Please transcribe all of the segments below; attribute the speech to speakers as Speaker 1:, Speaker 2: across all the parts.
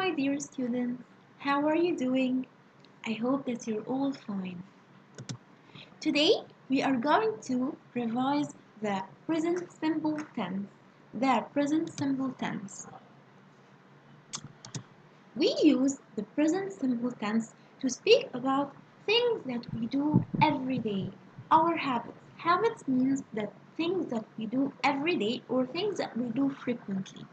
Speaker 1: my dear students. How are you doing? I hope that you're all fine. Today, we are going to revise the present simple tense. The present simple tense. We use the present simple tense to speak about things that we do every day, our habits. Habits means that things that we do every day or things that we do frequently.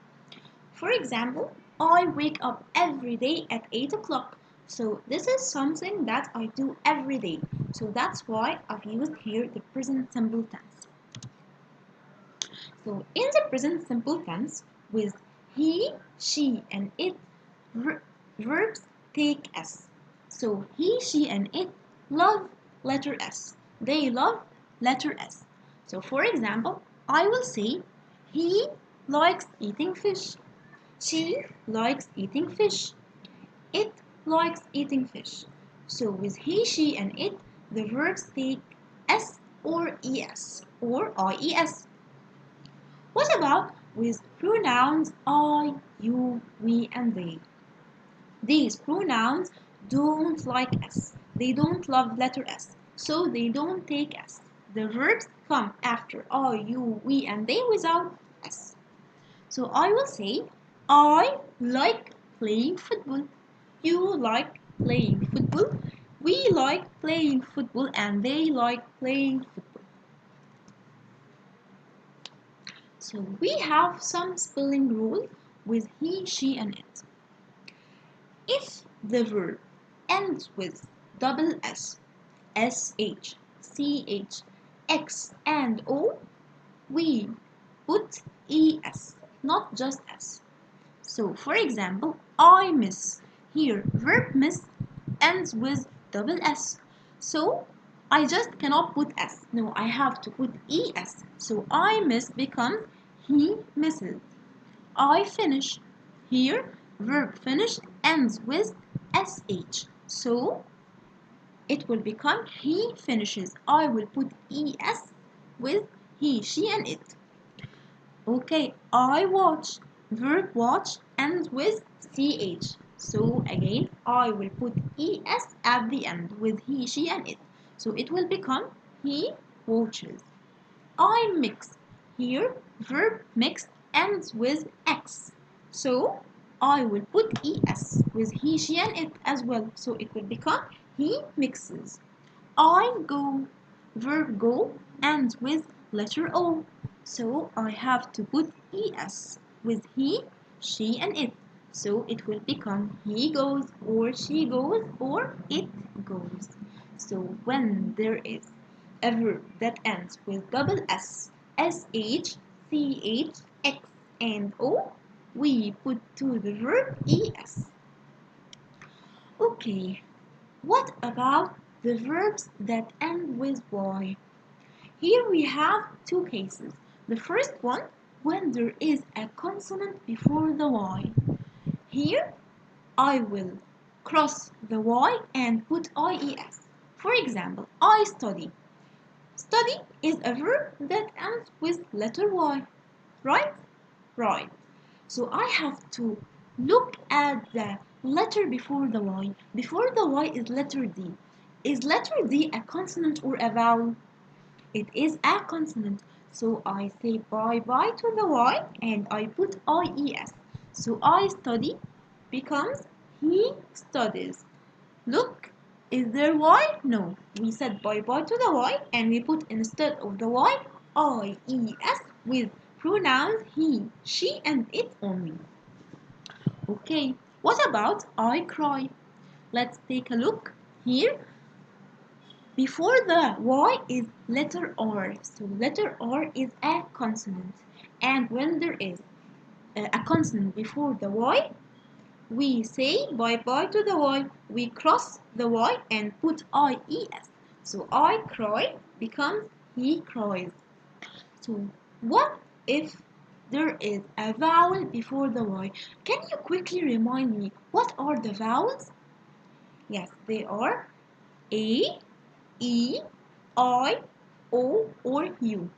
Speaker 1: For example, I wake up every day at 8 o'clock. So this is something that I do every day. So that's why I've used here the present simple tense. So in the present simple tense, with he, she, and it, verbs take S. So he, she, and it love letter S. They love letter S. So for example, I will say he likes eating fish. She likes eating fish. It likes eating fish. So with he, she, and it, the verbs take S or ES or IES. What about with pronouns I, you, we, and they? These pronouns don't like S. They don't love letter S. So they don't take S. The verbs come after I, you, we, and they without S. So I will say, I like playing football. You like playing football. We like playing football and they like playing football. So we have some spelling rules with he, she, and it. If the verb ends with double S, SH, CH, X, and O, we put ES, not just S. So, for example, I miss. Here, verb miss ends with double S. So, I just cannot put S. No, I have to put ES. So, I miss becomes he misses. I finish. Here, verb finish ends with SH. So, it will become he finishes. I will put ES with he, she, and it. Okay, I watch. Verb watch ends with CH. So again, I will put ES at the end with he, she, and it. So it will become he watches. I mix. Here, verb mix ends with X. So I will put ES with he, she, and it as well. So it will become he mixes. I go. Verb go ends with letter O. So I have to put ES with he, she, and it. So it will become he goes or she goes or it goes. So when there is a verb that ends with double S, SH, CH, X, and O, we put to the verb ES. Okay, what about the verbs that end with Y? Here we have two cases. The first one, when there is a consonant before the Y. Here, I will cross the Y and put IES. For example, I study. Study is a verb that ends with letter Y, right? Right. So I have to look at the letter before the Y. Before the Y is letter D. Is letter D a consonant or a vowel? It is a consonant. So I say bye-bye to the Y and I put IES. So I study becomes he studies. Look, is there Y? No. We said bye-bye to the Y and we put instead of the Y, IES with pronouns he, she, and it only. Okay, what about I cry? Let's take a look here. Before the Y is letter R. So letter R is a consonant. And when there is a consonant before the Y, we say bye-bye to the Y. We cross the Y and put IES. So I cry becomes he cries. So what if there is a vowel before the Y? Can you quickly remind me what are the vowels? Yes, they are A, E, I, O, or U.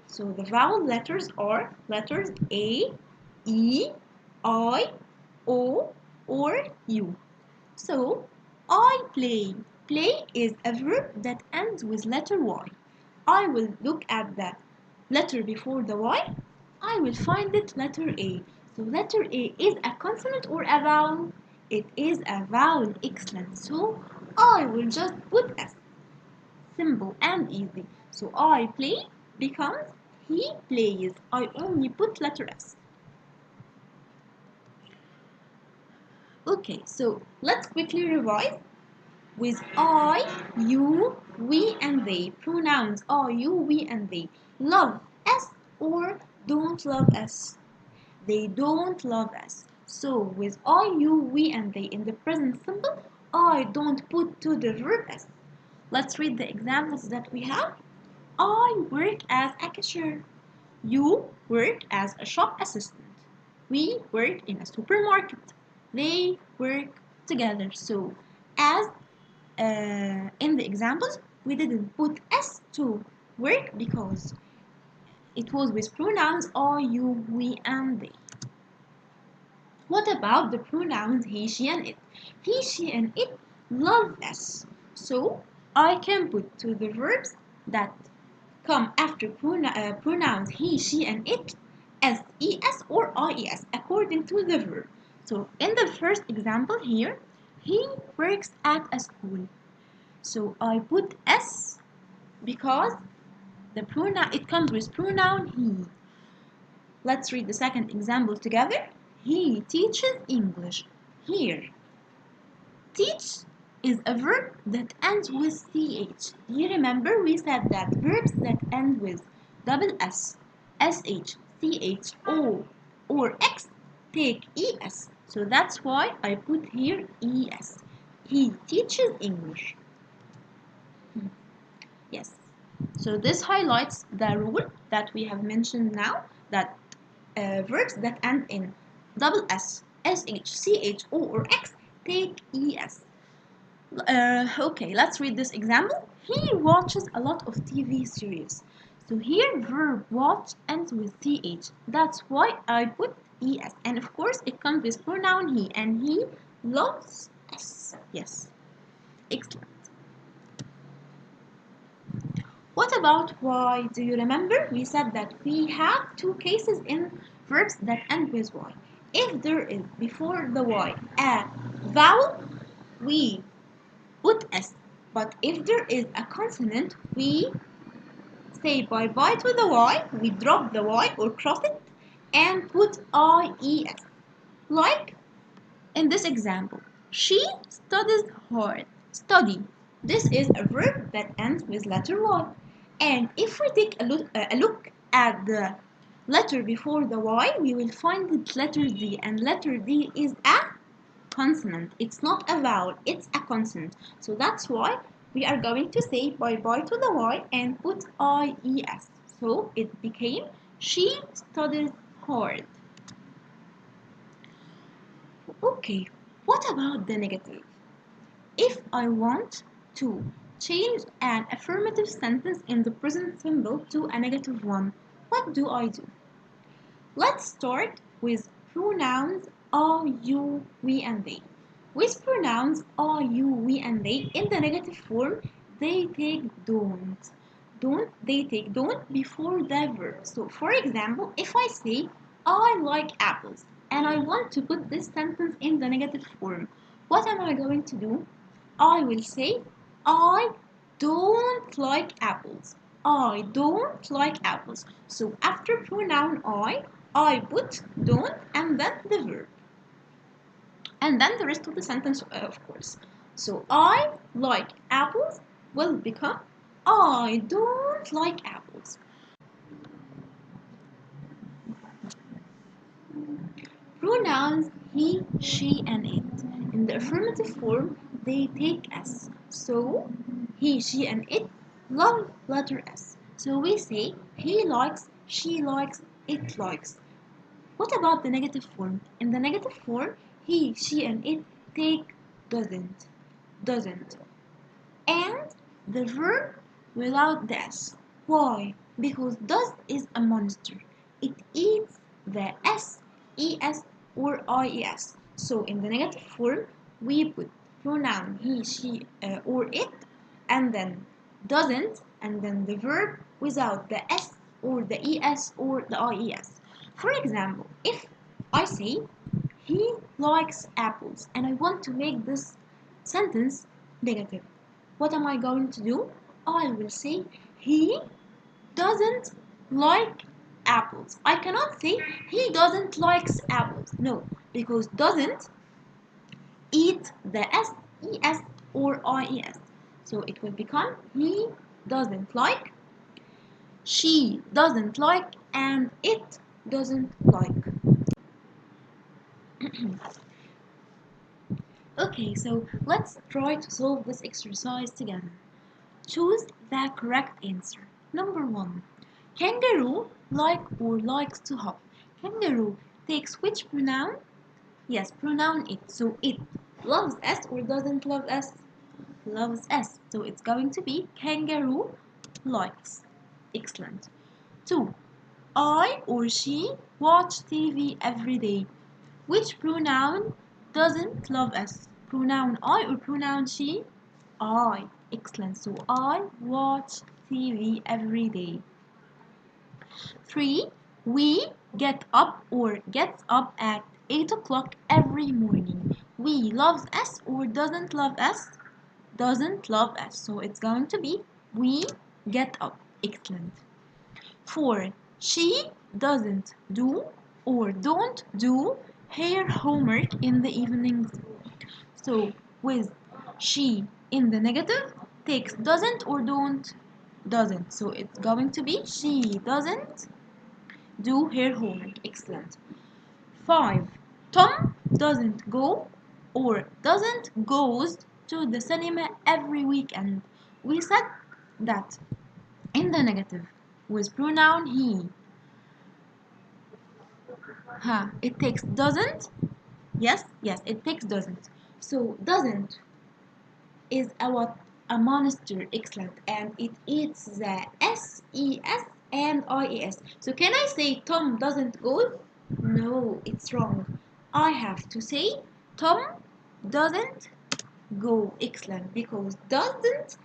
Speaker 1: So the vowel letters are letters A, E, I, O, or you. So, I play. Play is a verb that ends with letter Y. I will look at the letter before the Y. I will find it letter A. So letter A is a consonant or a vowel? It is a vowel. Excellent. So I will just put S. Simple and easy. So I play becomes he plays. I only put letter S. Okay, so let's quickly revise with I, you, we, and they. Pronouns I, you, we, and they. Love us or don't love us. They don't love us. So with I, you, we, and they in the present simple, I don't put to the verb s. Let's read the examples that we have. I work as a cashier. You work as a shop assistant. We work in a supermarket. They work together. So as in the examples, we didn't put s to work because it was with pronouns I, you, we, and they. What about the pronouns he, she, and it? He, she, and it love us. So I can put to the verbs that come after pronouns he, she, and it s or ies according to the verb. So in the first example here, he works at a school. So I put s because the pronoun it comes with pronoun he. Let's read the second example together. He teaches English. Here, teach is a verb that ends with ch. Do you remember we said that verbs that end with double s, sh, ch, o, or x take es. So that's why I put here es. He teaches English. Yes. So this highlights the rule that we have mentioned now, that verbs that end in double s, sh, ch, o, or x take es. Okay, let's read this example. He watches a lot of TV series. So here verb watch ends with th. That's why I put es. And of course it comes with pronoun he, and he loves us. Yes. Excellent. What about why? Do you remember? We said that we have two cases in verbs that end with y. If there is before the y a vowel, we put s. But if there is a consonant, we say bye-bye to the y, we drop the y or cross it, and put ies. Like in this example, she studies hard. Study. This is a verb that ends with letter Y. And if we take a look at the letter before the Y, we will find it letter D. And letter D is a consonant. It's not a vowel, it's a consonant. So that's why we are going to say bye-bye to the Y and put IES. So it became she studies hard. Okay, what about the negative? If I want to change an affirmative sentence in the present simple to a negative one, what do I do? Let's start with pronouns are, you, we, and they. With pronouns are, you, we, and they in the negative form, they take don't. They take don't before the verb. So, for example, if I say I like apples and I want to put this sentence in the negative form, what am I going to do? I will say I don't like apples. I don't like apples. So after pronoun I put don't and then the verb. And then the rest of the sentence, of course. So I like apples will become I don't like apples. Pronouns he, she, and it. In the affirmative form, they take S. So, he, she, and it love letter S. So we say he likes, she likes, it likes. What about the negative form? In the negative form, he, she, and it take doesn't. Doesn't. And the verb without the S. Why? Because does is a monster. It eats the S, ES, or IES. So in the negative form, we put pronoun he, she, or it, and then doesn't, and then the verb without the s or the es or the ies. For example, if I say he likes apples and I want to make this sentence negative, what am I going to do? I will say he doesn't like apples. I cannot say he doesn't likes apples. No, because doesn't eat the s, es, or ies. So it will become he doesn't like, she doesn't like, and it doesn't like. Okay, so let's try to solve this exercise together. Choose the correct answer. Number 1. Kangaroo like or likes to hop. Kangaroo takes which pronoun? Yes, pronoun it. So it loves us or doesn't love us? Loves us. So it's going to be kangaroo likes. Excellent. 2. I or she watch TV every day. Which pronoun doesn't love us? Pronoun I or pronoun she? I. Excellent. So I watch TV every day. 3. We get up or gets up at 8 o'clock every morning. We loves us or doesn't love us? Doesn't love us. So it's going to be we get up. Excellent. 4. She doesn't do or don't do her homework in the evenings. So with she in the negative takes doesn't or don't? Doesn't. So it's going to be she doesn't do her homework. Excellent. 5. Tom doesn't go or doesn't goes to the cinema every weekend. We said that in the negative with pronoun he. It takes doesn't. Yes, it takes doesn't. So doesn't is a what? A monster. Excellent. And it eats the s, es, and ies. So can I say Tom doesn't go? No, it's wrong. I have to say Tom doesn't go. Excellent. Because doesn't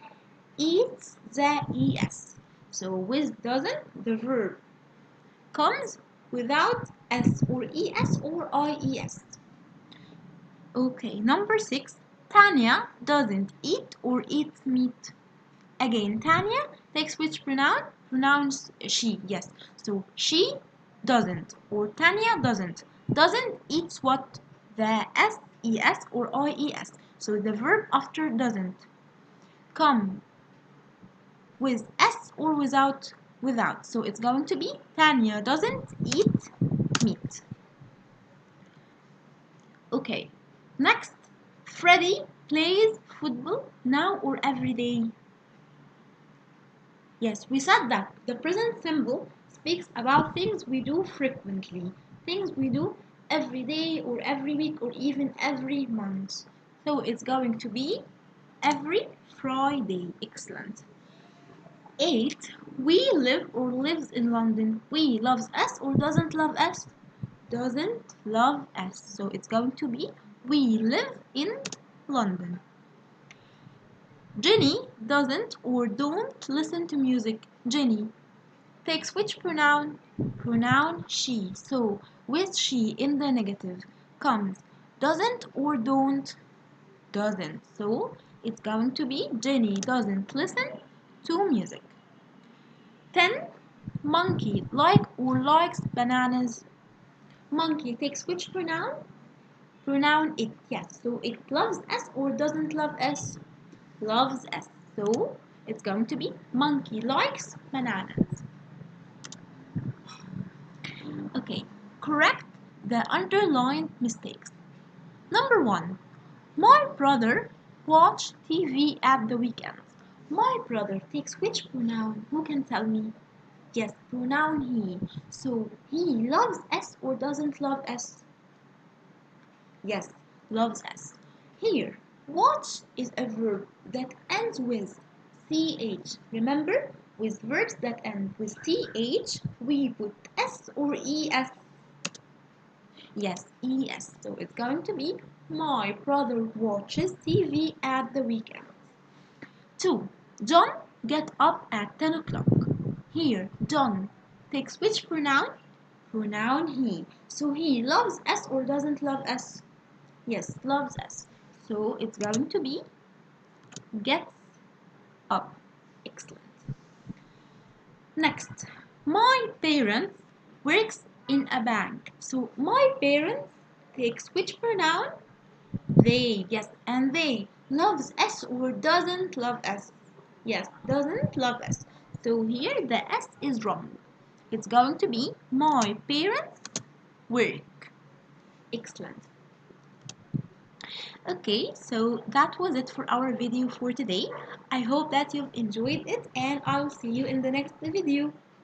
Speaker 1: eats the es. So with doesn't, the verb comes without s or es or ies. Okay, number 6. Tanya doesn't eat or eats meat. Again, Tanya takes which pronoun? Pronouns she, yes. So she doesn't or Tanya doesn't. Doesn't eats what? The s, es or ies. So the verb after doesn't come with s or without? Without. So it's going to be Tanya doesn't eat meat. Okay, next. Freddy plays football now or every day? Yes, we said that the present simple speaks about things we do frequently, things we do every day or every week or even every month. So it's going to be every Friday. Excellent. 8. We live or lives in London. We loves us or doesn't love us? Doesn't love us. So it's going to be we live in London. Jenny doesn't or don't listen to music. Jenny takes which pronoun? Pronoun she. So with she in the negative comes doesn't or don't? Doesn't. So it's going to be Jenny doesn't listen to music. 10. Monkey like or likes bananas. Monkey takes which pronoun? Pronoun it. Yes. So it loves us or doesn't love us? Loves us. So it's going to be monkey likes bananas. Okay, correct the underlined mistakes. Number 1. My brother watch TV at the weekends. My brother takes which pronoun? Who can tell me? Yes, pronoun he. So he loves us or doesn't love us? Yes, loves us. Here, watch is a verb that ends with ch. Remember, with verbs that end with th, we put s or es. Yes, ES. So it's going to be my brother watches TV at the weekend. 2. John get up at 10 o'clock. Here, John takes which pronoun? Pronoun he. So he loves us or doesn't love us? Yes, loves us. So it's going to be gets up. Excellent. Next, my parents works in a bank. So my parents takes which pronoun? They. Yes, and they loves us or doesn't love us? Yes, doesn't love us. So here the S is wrong. It's going to be my parents work. Excellent. Okay, so that was it for our video for today. I hope that you've enjoyed it and I'll see you in the next video.